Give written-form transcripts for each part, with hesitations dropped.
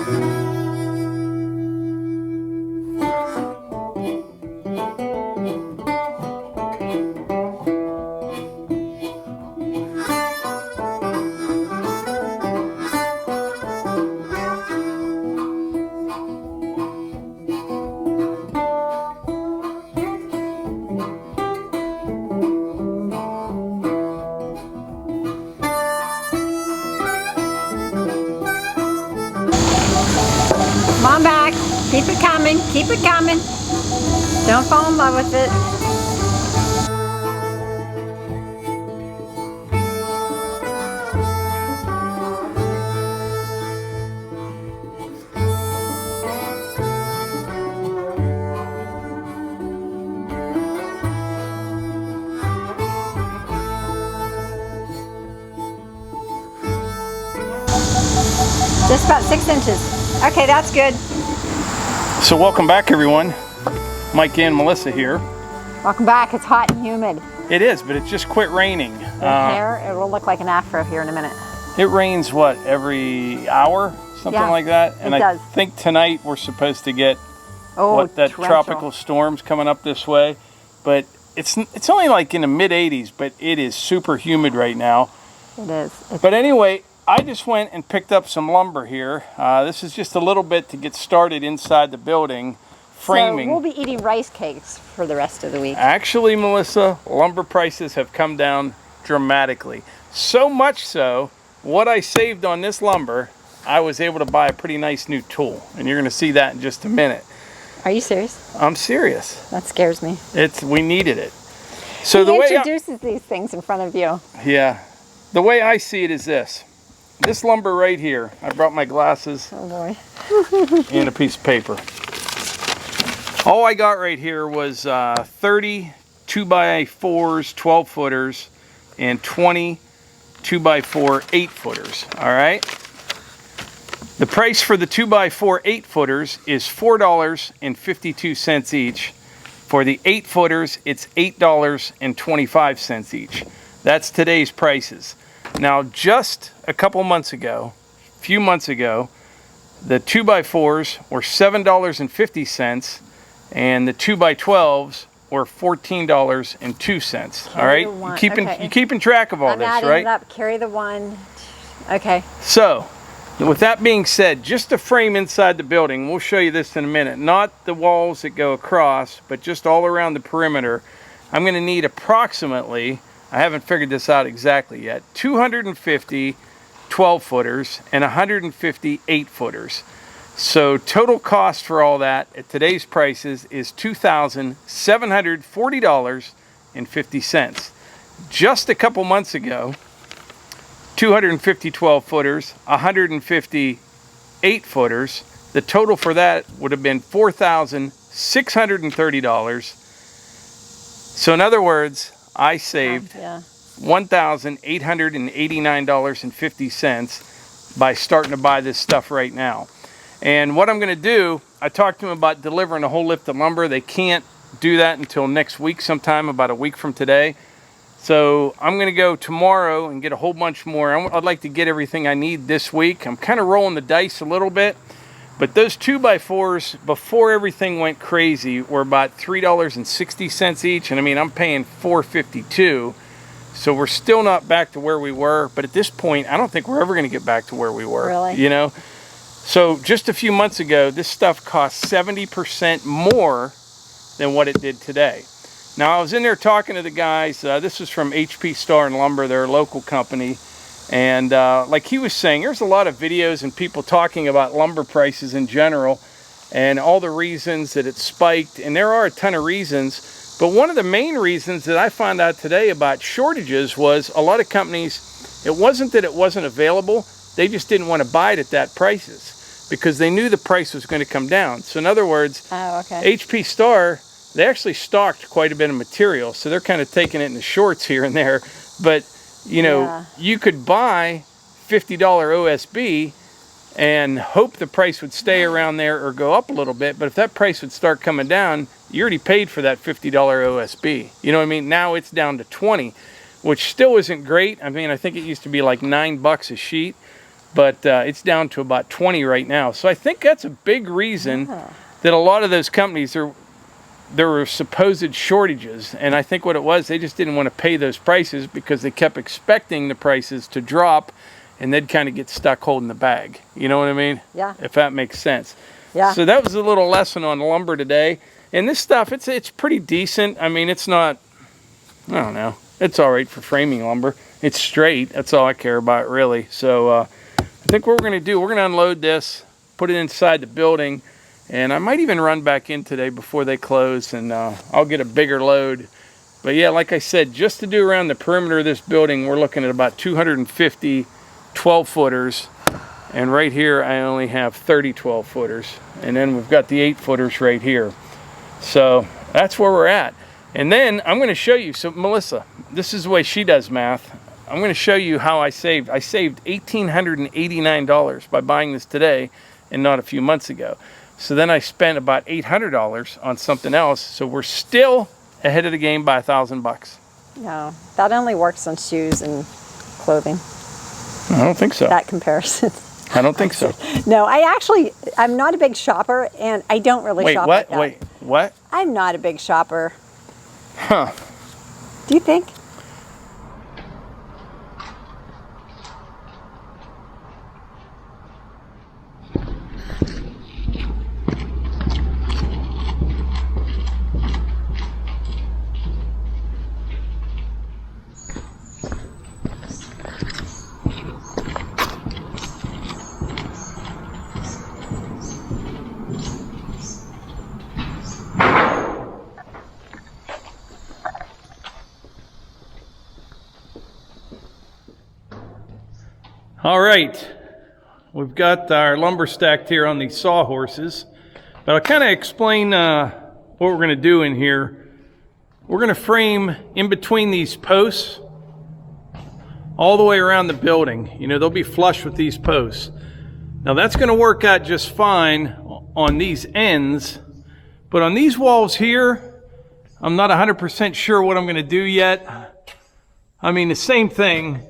Come on back. Keep it coming. Keep it coming. Don't fall in love with it. Just about 6 inches. Okay, that's good. So welcome back, everyone. Mike and Melissa here. Welcome back. It's hot and humid. It is, but it just quit raining. The hair, it will look like an afro here in a minute. It rains, what, every hour? Something like that? And it does. I think tonight we're supposed to get that torrential. tropical storms coming up this way. But it's only like in the mid-80s, but it is super humid right now. It is. But anyway, I just went and picked up some lumber here. This is just a little bit to get started inside the building, framing. So we'll be eating rice cakes for the rest of the week. Actually, Melissa, lumber prices have come down dramatically. So much so, what I saved on this lumber, I was able to buy a pretty nice new tool. And you're going to see that in just a minute. Are you serious? I'm serious. That scares me. We needed it. So he introduces these things in front of you. Yeah. The way I see it is this. This lumber right here, I brought my glasses. Oh boy. And a piece of paper. All I got right here was 30 2x4s, 12 footers, and 20 2x4 8 footers. All right. The price for the 2x4 8 footers is $4.52 each. For the 8 footers, it's $8.25 each. That's today's prices. Now, just a few months ago, the 2x4s were $7.50 and the 2x12s were $14.02. All right, you're keeping track of all this, right? I'm adding it up. Carry the one. Okay. So, with that being said, just the frame inside the building, we'll show you this in a minute. Not the walls that go across, but just all around the perimeter. I'm going to need approximately, I haven't figured this out exactly yet, 250 12 footers and 150 8 footers. So total cost for all that at today's prices is $2,740.50. Just a couple months ago, 250 12 footers, 150 8 footers, the total for that would have been $4,630. So in other words, I saved $1,889.50 by starting to buy this stuff right now. And what I'm going to do, I talked to them about delivering a whole lift of lumber. They can't do that until next week sometime, about a week from today. So I'm going to go tomorrow and get a whole bunch more. I'd like to get everything I need this week. I'm kind of rolling the dice a little bit. But those 2x4s, before everything went crazy, were about $3.60 each. And I mean, I'm paying $4.52. So we're still not back to where we were. But at this point, I don't think we're ever going to get back to where we were. Really? You know? So just a few months ago, this stuff cost 70% more than what it did today. Now, I was in there talking to the guys. This was from HP Star and Lumber. They're a local company. And like he was saying, there's a lot of videos and people talking about lumber prices in general and all the reasons that it spiked. And there are a ton of reasons. But one of the main reasons that I found out today about shortages was a lot of companies, it wasn't that it wasn't available. They just didn't want to buy it at that prices because they knew the price was going to come down. So in other words, HP Star, they actually stocked quite a bit of material. So they're kind of taking it in the shorts here and there. But you know, you could buy $50 OSB and hope the price would stay around there or go up a little bit. But if that price would start coming down, you already paid for that $50 OSB. You know what I mean? Now it's down to 20, which still isn't great. I mean, I think it used to be like $9 a sheet. but it's down to about 20 right now. So I think that's a big reason that a lot of those companies there were supposed shortages, and I think what it was, they just didn't want to pay those prices because they kept expecting the prices to drop, and they'd kind of get stuck holding the bag. You know what I mean? Yeah. If that makes sense. Yeah. So that was a little lesson on lumber today. And this stuff, it's pretty decent. I mean, it's not, I don't know, it's all right for framing lumber. It's straight. That's all I care about, really. So I think what we're going to do, we're going to unload this, put it inside the building, and I might even run back in today before they close, and I'll get a bigger load. But yeah, like I said, just to do around the perimeter of this building, we're looking at about 250 12-footers. And right here, I only have 30 12-footers. And then we've got the 8-footers right here. So that's where we're at. And then I'm going to show you, so Melissa, this is the way she does math. I'm going to show you how I saved. I saved $1,889 by buying this today and not a few months ago. So then I spent about $800 on something else. So we're still ahead of the game by $1,000. No, that only works on shoes and clothing. I don't think so. That comparison. I don't think so. No, I'm not a big shopper, and I don't really shop like that. Wait, what? I'm not a big shopper. Huh. Do you think? All right, we've got our lumber stacked here on these sawhorses, but I'll kind of explain what we're going to do in here. We're going to frame in between these posts all the way around the building. You know, they'll be flush with these posts. Now that's going to work out just fine on these ends, but on these walls here, I'm not 100% sure what I'm going to do yet. I mean, the same thing.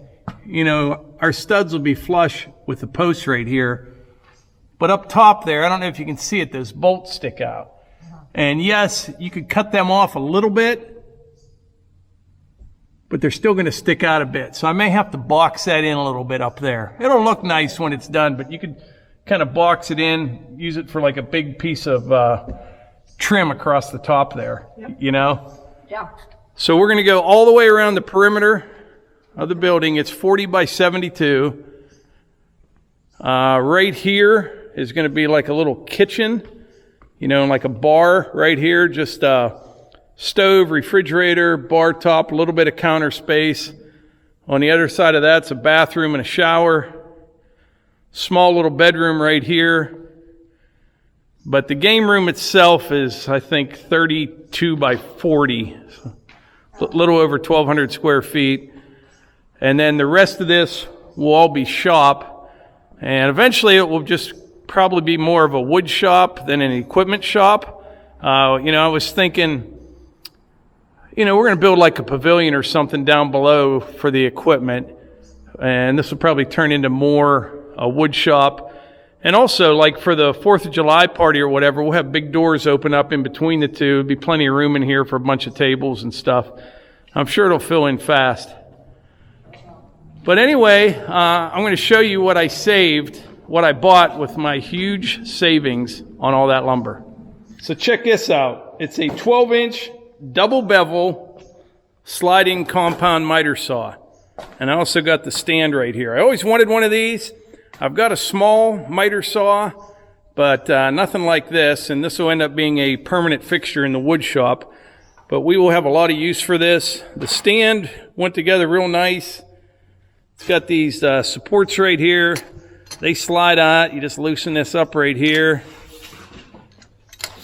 You know, our studs will be flush with the posts right here. But up top there, I don't know if you can see it, those bolts stick out. And yes, you could cut them off a little bit, but they're still going to stick out a bit. So I may have to box that in a little bit up there. It'll look nice when it's done, but you could kind of box it in, use it for like a big piece of trim across the top there, you know? Yeah. So we're going to go all the way around the perimeter of the building. It's 40 by 72. Right here is going to be like a little kitchen, you know, like a bar right here, just stove, refrigerator, bar top, a little bit of counter space. On the other side of that's a bathroom and a shower. Small little bedroom right here. But the game room itself is, I think, 32 by 40, a little over 1,200 square feet. And then the rest of this will all be shop. And eventually it will just probably be more of a wood shop than an equipment shop. You know, I was thinking, you know, we're going to build like a pavilion or something down below for the equipment. And this will probably turn into more a wood shop. And also, like for the 4th of July party or whatever, we'll have big doors open up in between the two. There'll be plenty of room in here for a bunch of tables and stuff. I'm sure it'll fill in fast. But anyway, I'm going to show you what I saved, what I bought with my huge savings on all that lumber. So check this out. It's a 12-inch double bevel sliding compound miter saw. And I also got the stand right here. I always wanted one of these. I've got a small miter saw, but nothing like this. And this will end up being a permanent fixture in the wood shop. But we will have a lot of use for this. The stand went together real nice. It's got these supports right here. They slide out. You just loosen this up right here.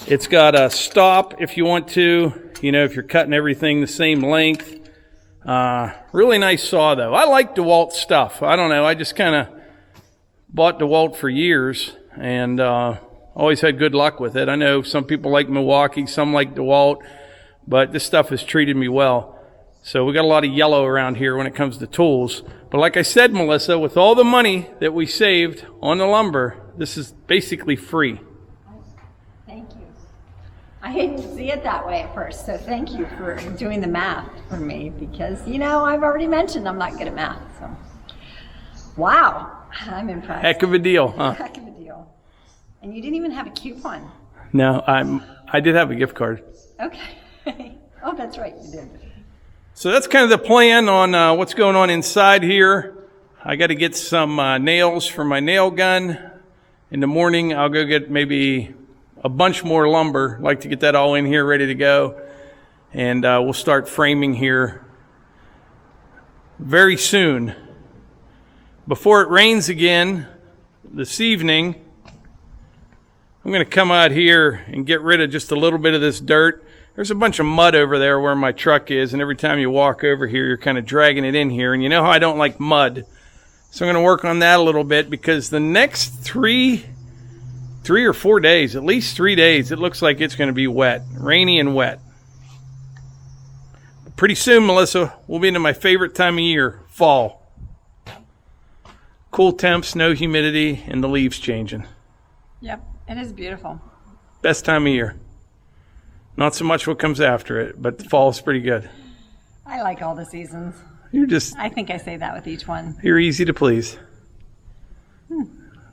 It's got a stop if you want to, you know, if you're cutting everything the same length. Really nice saw, though. I like Dewalt stuff. I don't know. I just kind of bought Dewalt for years and always had good luck with it. I know some people like Milwaukee, some like Dewalt, but this stuff has treated me well. So we got a lot of yellow around here when it comes to tools. But like I said, Melissa, with all the money that we saved on the lumber, this is basically free. Thank you. I didn't see it that way at first, so thank you for doing the math for me, because, you know, I've already mentioned I'm not good at math. So, wow, I'm impressed. Heck of a deal, huh? Heck of a deal. And you didn't even have a coupon. No, I did have a gift card. Okay. Oh, that's right, you did. So that's kind of the plan on what's going on inside here. I got to get some nails for my nail gun. In the morning, I'll go get maybe a bunch more lumber. I'd like to get that all in here ready to go. And we'll start framing here very soon. Before it rains again this evening, I'm going to come out here and get rid of just a little bit of this dirt. There's a bunch of mud over there where my truck is, and every time you walk over here, you're kind of dragging it in here. And you know how I don't like mud. So I'm going to work on that a little bit, because the next three or 4 days, at least 3 days, it looks like it's going to be wet, rainy and wet. Pretty soon, Melissa, we'll be into my favorite time of year, fall. Cool temps, no humidity, and the leaves changing. Yep, it is beautiful. Best time of year. Not so much what comes after it, but the fall is pretty good. I like all the seasons. I think I say that with each one. You're easy to please.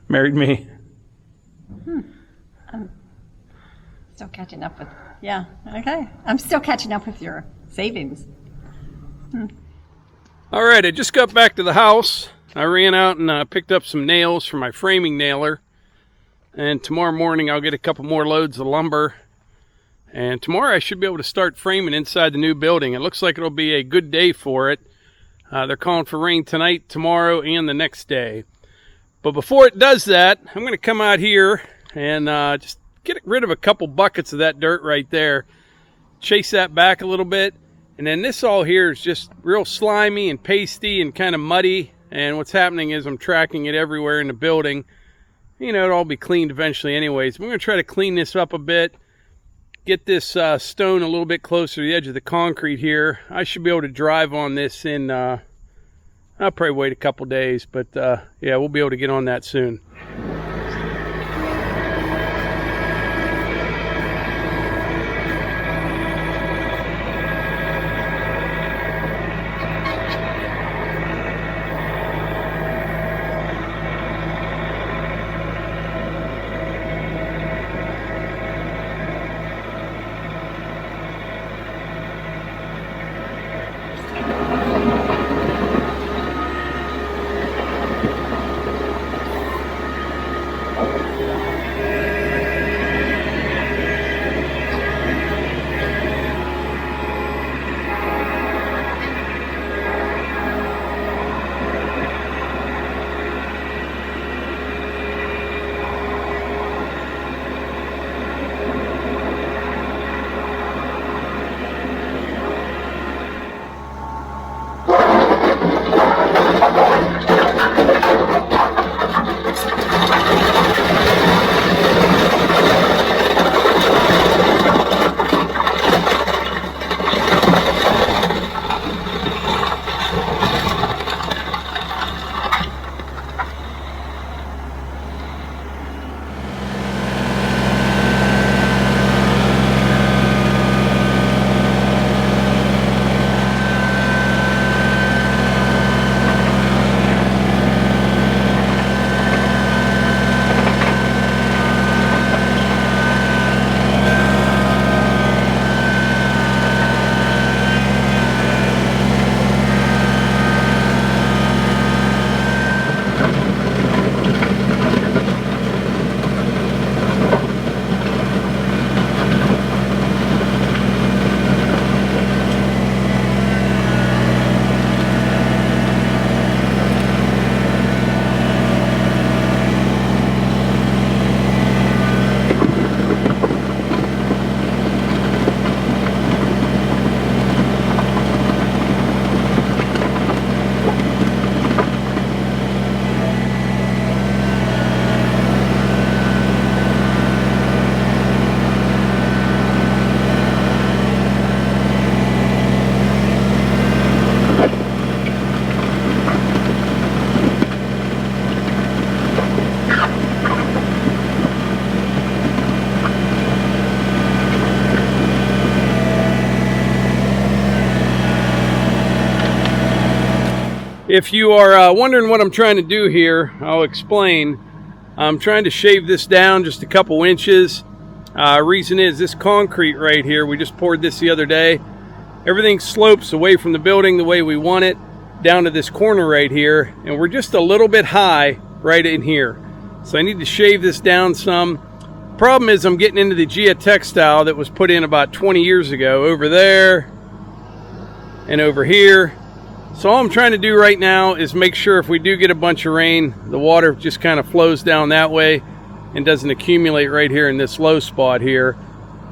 Married me. I'm still catching up with, yeah, okay. I'm still catching up with your savings. All right, I just got back to the house. I ran out and picked up some nails for my framing nailer. And tomorrow morning I'll get a couple more loads of lumber. And tomorrow I should be able to start framing inside the new building. It looks like it'll be a good day for it. They're calling for rain tonight, tomorrow, and the next day. But before it does that, I'm going to come out here and just get rid of a couple buckets of that dirt right there. Chase that back a little bit. And then this all here is just real slimy and pasty and kind of muddy. And what's happening is I'm tracking it everywhere in the building. You know, it'll all be cleaned eventually anyways. I'm going to try to clean this up a bit. Get this stone a little bit closer to the edge of the concrete here. I should be able to drive on this in, I'll probably wait a couple days, but yeah, we'll be able to get on that soon. If you are wondering what I'm trying to do here, I'll explain. I'm trying to shave this down just a couple inches. Reason is this concrete right here, we just poured this the other day. Everything slopes away from the building the way we want it, down to this corner right here, and we're just a little bit high right in here. So I need to shave this down some. Problem is I'm getting into the geotextile that was put in about 20 years ago over there and over here. So all I'm trying to do right now is make sure if we do get a bunch of rain, the water just kind of flows down that way and doesn't accumulate right here in this low spot here.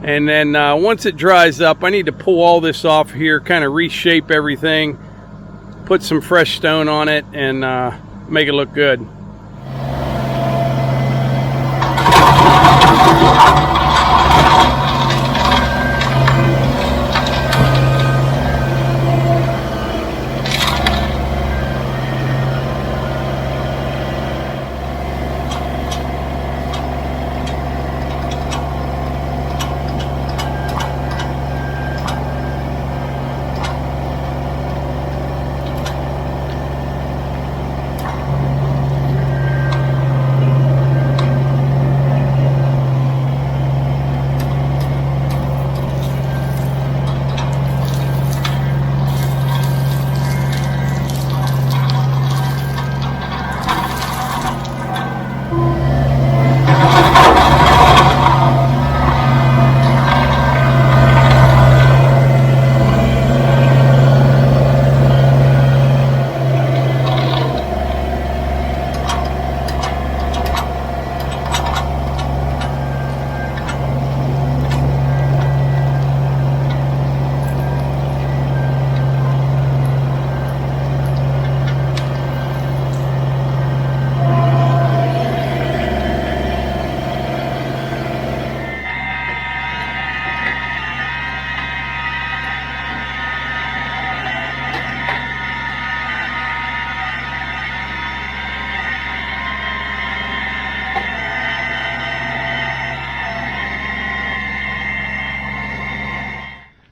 And then once it dries up, I need to pull all this off here, kind of reshape everything, put some fresh stone on it, and make it look good.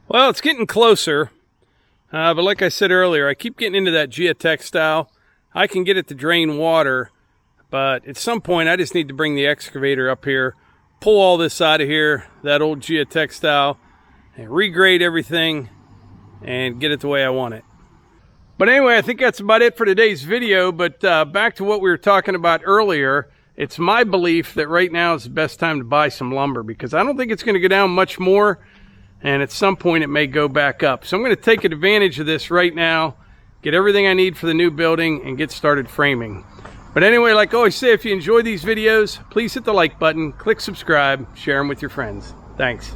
Well, it's getting closer, but like I said earlier, I keep getting into that geotextile. I can get it to drain water, but at some point I just need to bring the excavator up here, pull all this out of here, that old geotextile, and regrade everything and get it the way I want it. But anyway, I think that's about it for today's video, but back to what we were talking about earlier. It's my belief that right now is the best time to buy some lumber because I don't think it's going to go down much more. And at some point it may go back up. So I'm going to take advantage of this right now, get everything I need for the new building, and get started framing. But anyway, like I always say, if you enjoy these videos, please hit the like button, click subscribe, share them with your friends. Thanks.